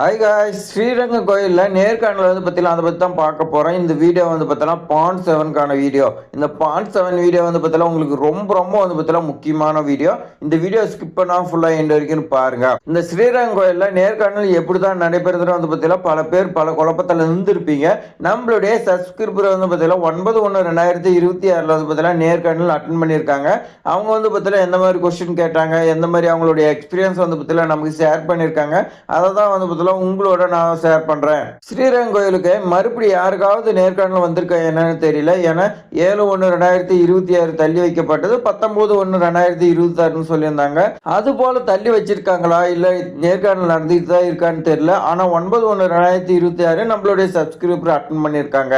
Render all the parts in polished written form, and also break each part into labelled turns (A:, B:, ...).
A: Hi guys, Srirangam கோயிலில் நேர்காணல் பார்த்தீங்கன்னா அதை பற்றி தான் பார்க்க போகிறோம். இந்த வீடியோ பார்த்தீங்கன்னா பாண்ட் 7க்கான வீடியோ. இந்த பாண்ட் 7 வீடியோ பார்த்தீங்கன்னா உங்களுக்கு ரொம்ப ரொம்ப பார்த்தீங்கன்னா முக்கியமான வீடியோ. இந்த வீடியோ ஸ்கிப் பண்ணால் ஃபுல்லாக எண்ட் வரைக்கும் பாருங்க. இந்த ஸ்ரீரங்கம் கோயிலில் நேர்காணல் எப்படி தான் நடைபெறுதுன்னு பார்த்தீங்கன்னா பல பேர் பல குழப்பத்தில் இருந்திருப்பீங்க. நம்மளுடைய சப்ஸ்கிரிபர் பார்த்தீங்கன்னா 9/1/2026 பார்த்தீங்கன்னா நேர்காணல் அட்டன் பண்ணியிருக்காங்க. அவங்க பார்த்தீங்கன்னா எந்த மாதிரி கொஸ்டின் கேட்டாங்க, எந்த மாதிரி அவங்களுடைய எக்ஸ்பீரியன்ஸ் பார்த்தீங்கன்னா நமக்கு ஷேர் பண்ணியிருக்காங்க. அதை தான் பார்த்தீங்கன்னா உங்களோட நான் ஷேர் பண்றேன். ஸ்ரீரங்கம் கோயிலுக்கு மறுபடியும் யாருக்காவது நேர்காணல் வந்திருக்க என்னன்னு தெரியல. ஏன்னா 7/1/2026 தள்ளி வைக்கப்பட்டது 19/1/2026 சொல்லியிருந்தாங்க. அது போல தள்ளி வச்சிருக்காங்களா இல்ல நேர்காணல் நடந்துட்டு தான் இருக்கான்னு தெரியல. ஆனா 9/1/2026 நம்மளுடைய சப்ஸ்கிரைபர் அட்டன் பண்ணியிருக்காங்க.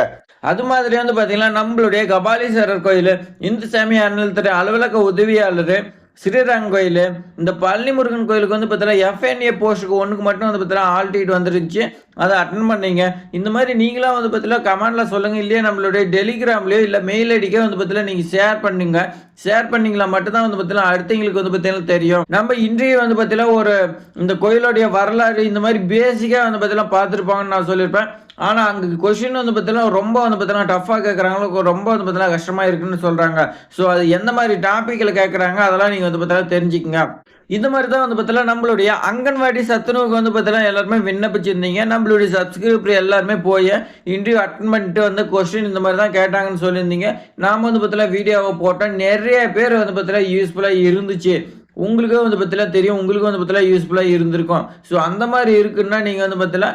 A: அது மாதிரி பாத்தீங்கன்னா நம்மளுடைய கபாலீஸ்வரர் கோயில் இந்து சமய அறநிலையத்துறை அலுவலக உதவியாளர் ஸ்ரீரங்கம் கோயில், இந்த பழனி முருகன் கோயிலுக்கு பார்த்தீங்கன்னா எஃப்என்ஏ போஸ்ட்டுக்கு ஒன்றுக்கு மட்டும் பார்த்தீங்கன்னா ஆல் டிக்கெட் வந்துருந்துச்சு. அதை அட்டன் பண்ணீங்க. இந்த மாதிரி நீங்களாம் பார்த்தீங்கன்னா கமெண்டில் சொல்லுங்கள். இல்லையா நம்மளுடைய டெலிகிராம்லேயோ இல்லை மெயில் ஐடிக்கோ பார்த்தீங்கன்னா நீங்கள் ஷேர் பண்ணுங்க. ஷேர் பண்ணிங்களா மட்டும்தான் பார்த்தீங்கன்னா அடுத்தவங்களுக்கு பார்த்தீங்கன்னா தெரியும். நம்ம இன்றைய பார்த்தீங்கன்னா ஒரு இந்த கோயிலுடைய வரலாறு இந்த மாதிரி பேசிக்காக பார்த்தீங்கன்னா பார்த்துருப்பாங்கன்னு நான் சொல்லியிருப்பேன். ஆனால் அங்கே கொஷின் பார்த்தீங்கன்னா ரொம்ப பார்த்தீங்கன்னா டஃப்பாக கேட்குறாங்களோ, ரொம்ப பார்த்தீங்கன்னா கஷ்டமாக இருக்குன்னு சொல்கிறாங்க. ஸோ அது எந்த மாதிரி டாப்பிக்கில் கேட்குறாங்க அதெல்லாம் நீங்கள் பார்த்தீங்கன்னா தெரிஞ்சுக்கங்க. இந்த மாதிரி தான் பார்த்தீங்கன்னா நம்மளுடைய அங்கன்வாடி சத்துணவுக்கு பார்த்தீங்கன்னா எல்லாருமே விண்ணப்பிச்சிருந்தீங்க. நம்மளுடைய சப்ஸ்கிரைபர் எல்லாருமே போய் இன்டர்வியூ அட்டன் பண்ணிட்டு கொஸ்டின் இந்த மாதிரி தான் கேட்டாங்கன்னு சொல்லியிருந்தீங்க. நாம் பார்த்தீங்கன்னா வீடியோவை போட்டோம். நிறைய பேர் பார்த்தீங்கன்னா யூஸ்ஃபுல்லாக இருந்துச்சு. உங்களுக்கே பார்த்தீங்கன்னா தெரியும், உங்களுக்கு பார்த்தீங்கன்னா யூஸ்ஃபுல்லாக இருந்திருக்கும். ஸோ அந்த மாதிரி இருக்குன்னா நீங்கள் பார்த்தீங்கன்னா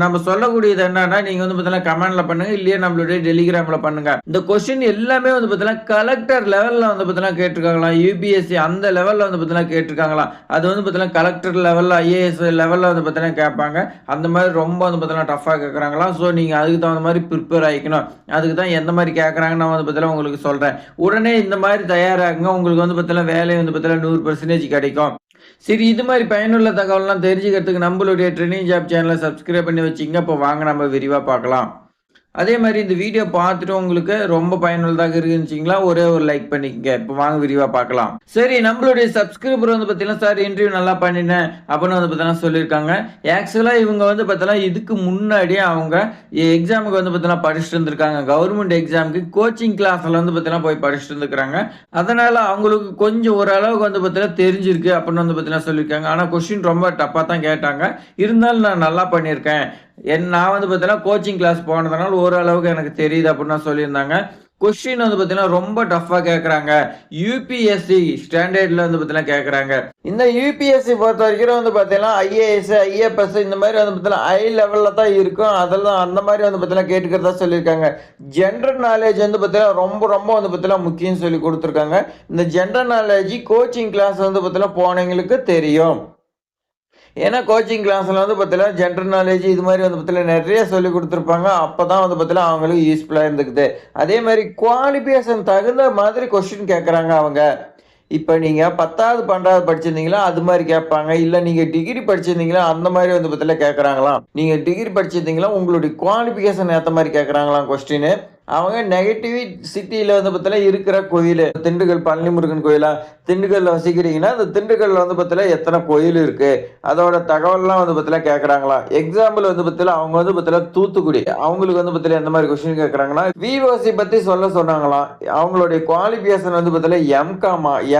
A: நம்ம சொல்லக்கூடியது என்னன்னா நீங்கள் பார்த்தீங்கன்னா கமெண்ட்ல பண்ணுங்க. இல்லையா நம்மளுடைய டெலிகிராமில் பண்ணுங்க. இந்த கொஸ்டின் எல்லாமே பார்த்தீங்கன்னா கலெக்டர் லெவலில் பார்த்தீங்கன்னா கேட்டிருக்காங்களாம். யூபிஎஸ்சி அந்த லெவலில் பார்த்தீங்கன்னா கேட்டிருக்காங்களாம். அது பார்த்தீங்கன்னா கலெக்டர் லெவலில் ஐஏஎஸ் லெவலில் பார்த்தீங்கன்னா கேட்பாங்க. அந்த மாதிரி ரொம்ப பார்த்தீங்கன்னா டஃப்பாக கேட்குறாங்களாம். ஸோ நீங்கள் அதுக்கு தகுந்த மாதிரி ப்ரிப்பேர் ஆகிக்கணும். அதுக்கு தான் எந்த மாதிரி கேட்குறாங்கன்னு நான் பார்த்தீங்கன்னா உங்களுக்கு சொல்கிறேன். உடனே இந்த மாதிரி தயாராகுங்க. உங்களுக்கு பார்த்தீங்கன்னா வேலை பார்த்தீங்கன்னா 100% கிடைக்கும். சரி, இது மாதிரி பயனுள்ள தகவல்லாம் தெரிஞ்சுக்கிறதுக்கு நம்மளுடைய ட்ரெயினிங் ஜாப் சேனலை சப்ஸ்கிரைப் பண்ணி வச்சிங்க. இப்போ வாங்க நம்ம விரிவாக பார்க்கலாம். அதே மாதிரி இந்த வீடியோ பார்த்துட்டு உங்களுக்கு ரொம்ப பயனுள்ளதாக இருந்துச்சிங்களா, ஒரே ஒரு லைக் பண்ணிக்கங்க. இப்போ வாங்க விரிவாக பார்க்கலாம். சரி, நம்மளுடைய சப்ஸ்கிரைபர் பார்த்தீங்கன்னா சார் இன்டர்வியூ நல்லா பண்ணினேன் அப்படின்னு பார்த்தீங்கன்னா சொல்லியிருக்காங்க. ஆக்சுவலாக இவங்க பார்த்தீங்கன்னா இதுக்கு முன்னாடி அவங்க எக்ஸாமுக்கு பார்த்தீங்கன்னா படிச்சுட்டு இருந்திருக்காங்க. கவர்மெண்ட் எக்ஸாமுக்கு கோச்சிங் கிளாஸில் பார்த்தீங்கன்னா போய் படிச்சுட்டு இருந்துக்கிறாங்க. அதனால் அவங்களுக்கு கொஞ்சம் ஓரளவுக்கு பார்த்தீங்கன்னா தெரிஞ்சிருக்கு அப்படின்னு பார்த்தீங்கன்னா சொல்லியிருக்காங்க. ஆனால் கொஸ்டின் ரொம்ப டஃப்பாக தான் கேட்டாங்க. இருந்தாலும் நான் நல்லா பண்ணியிருக்கேன். நான் பார்த்தீங்கன்னா கோச்சிங் கிளாஸ் போனதுனால ஓரளவுக்கு எனக்கு தெரியுது அப்படின்னு சொல்லியிருந்தாங்க. கொஸ்டின் பார்த்தீங்கன்னா ரொம்ப டஃப்பாக கேட்குறாங்க. யூபிஎஸ்சி ஸ்டாண்டர்டில் பார்த்தீங்கன்னா கேட்குறாங்க. இந்த யூபிஎஸ்சி பொறுத்த வரைக்கும் பார்த்தீங்கன்னா ஐஏஎஸ் ஐஎஃப்எஸ் இந்த மாதிரி பார்த்தீங்கன்னா ஹை லெவலில் தான் இருக்கும். அதெல்லாம் அந்த மாதிரி பார்த்தீங்கன்னா கேட்டுக்கிறதா சொல்லியிருக்காங்க. ஜென்ரல் நாலேஜ் பார்த்தீங்கன்னா ரொம்ப ரொம்ப பார்த்தீங்கன்னா முக்கியம் சொல்லி கொடுத்துருக்காங்க. இந்த ஜென்ரல் நாலேஜ் கோச்சிங் கிளாஸ் பார்த்தீங்கன்னா போனவங்களுக்கு தெரியும். ஏன்னா கோச்சிங் கிளாஸில் பார்த்தீங்கன்னா ஜென்ரல் நாலேஜ் இது மாதிரி பார்த்தீங்கன்னா நிறைய சொல்லி கொடுத்துருப்பாங்க. அப்போ தான் பார்த்தீங்கன்னா அவங்களுக்கு யூஸ்ஃபுல்லாக இருந்துக்குது. அதே மாதிரி குவாலிஃபிகேஷன் தகுந்த மாதிரி கொஸ்டின் கேட்குறாங்க அவங்க. இப்போ நீங்கள் 10வது 12வது படிச்சிருந்தீங்களா அது மாதிரி கேட்பாங்க. இல்லை நீங்கள் டிகிரி படிச்சிருந்தீங்களா அந்த மாதிரி பார்த்தீங்கன்னா கேட்குறாங்களாம். நீங்கள் டிகிரி படிச்சிருந்தீங்களா உங்களுடைய குவாலிஃபிகேஷன் ஏற்ற மாதிரி கேட்குறாங்களாம் கொஸ்டின். அவங்க நெகட்டிவ் சிட்டியில் பார்த்தீங்கன்னா இருக்கிற கோயில் திண்டுக்கல் பழனி முருகன் கோயிலா, திண்டுக்கல்ல வசிக்கிறீங்கன்னா அந்த திண்டுக்கல்ல பார்த்தீங்கன்னா எத்தனை கோயில் இருக்கு அதோட தகவல்லாம் பார்த்தீங்கன்னா கேட்குறாங்களா. எக்ஸாம்பிள் பார்த்தீங்கன்னா அவங்க பார்த்தீங்கன்னா தூத்துக்குடி, அவங்களுக்கு பார்த்தீங்கன்னா எந்த மாதிரி கொஸ்டின் கேட்குறாங்கன்னா விஓசி பற்றி சொல்ல சொன்னாங்களாம். அவங்களுடைய குவாலிஃபிகேஷன் பார்த்தீங்கன்னா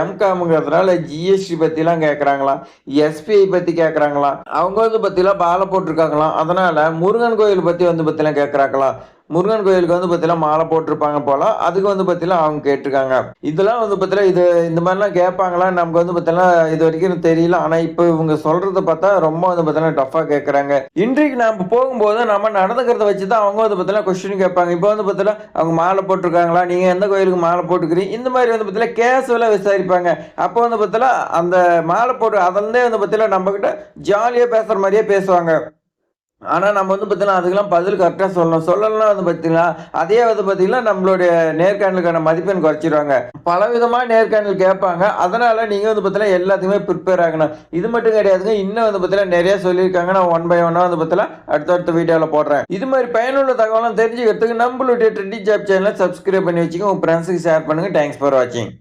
A: எம்காம்ங்கிறதுனால ஜிஎஸ்டி பற்றிலாம் கேட்குறாங்களாம். எஸ்பிஐ பற்றி கேட்குறாங்களாம். அவங்க பார்த்தீங்கன்னா மாலை போட்டிருக்காங்களாம். அதனால முருகன் கோயில் பற்றி பார்த்தீங்கன்னா கேட்குறாங்களாம். முருகன் கோயிலுக்கு பார்த்தீங்கன்னா மாலை போட்டிருப்பாங்க போல. அதுக்கு பார்த்தீங்கன்னா அவங்க கேட்டிருக்காங்க. இதெல்லாம் பார்த்தீங்கன்னா இது இந்த மாதிரிலாம் கேட்பாங்களா நமக்கு பார்த்தீங்கன்னா இது வரைக்கும் தெரியல. ஆனால் இப்போ இவங்க சொல்றதை பார்த்தா ரொம்ப பார்த்தீங்கன்னா டஃப்பாக கேட்குறாங்க. இன்றைக்கு நம்ம போகும்போது நம்ம நடந்துக்கிறத வச்சு தான் அவங்க பார்த்தீங்கன்னா கொஸ்டின் கேட்பாங்க. இப்போ பார்த்தீங்கன்னா அவங்க மாலை போட்டிருக்காங்களா, நீங்கள் எந்த கோயிலுக்கு மாலை போட்டுக்கிறீங்க இந்த மாதிரி பார்த்தீங்கன்னா கேஸுவலாக விசாரிப்பாங்க. அப்போ பார்த்தீங்கன்னா அந்த மாலை போட்டு அதிலே பார்த்தீங்கன்னா நம்மக்கிட்ட ஜாலியாக பேசுகிற மாதிரியே பேசுவாங்க. ஆனால் நம்ம பார்த்தீங்கன்னா அதுக்கெல்லாம் பதில் கரெக்டாக சொல்லலாம் பார்த்தீங்களா அதே பார்த்தீங்கன்னா நம்மளுடைய நேர்காணலுக்கான மதிப்பெண் குறைச்சிடுவாங்க. பலவிதமாக நேர்காணல் கேட்பாங்க. அதனால நீங்கள் பார்த்தீங்கன்னா எல்லாத்துக்குமே ப்ரிப்பேர் ஆகணும். இது மட்டும் கிடையாதுங்க, இன்னும் பார்த்தீங்கன்னா நிறைய சொல்லியிருக்காங்க. நான் 1 by 1 பார்த்தீங்கன்னா அடுத்தடுத்த வீடியோவில் போடுறேன். இது மாதிரி பயனுள்ள தகவலாம் தெரிஞ்சுக்கிறதுக்கு நம்மளுடைய ட்ரெண்டிங் ஜாப் சேனலை சப்ஸ்கிரைப் பண்ணி வச்சுக்கோங்க. உங்கள் ஃப்ரெண்ட்ஸுக்கு ஷேர் பண்ணுங்கள். தேங்க்ஸ் ஃபார் வாட்சிங்.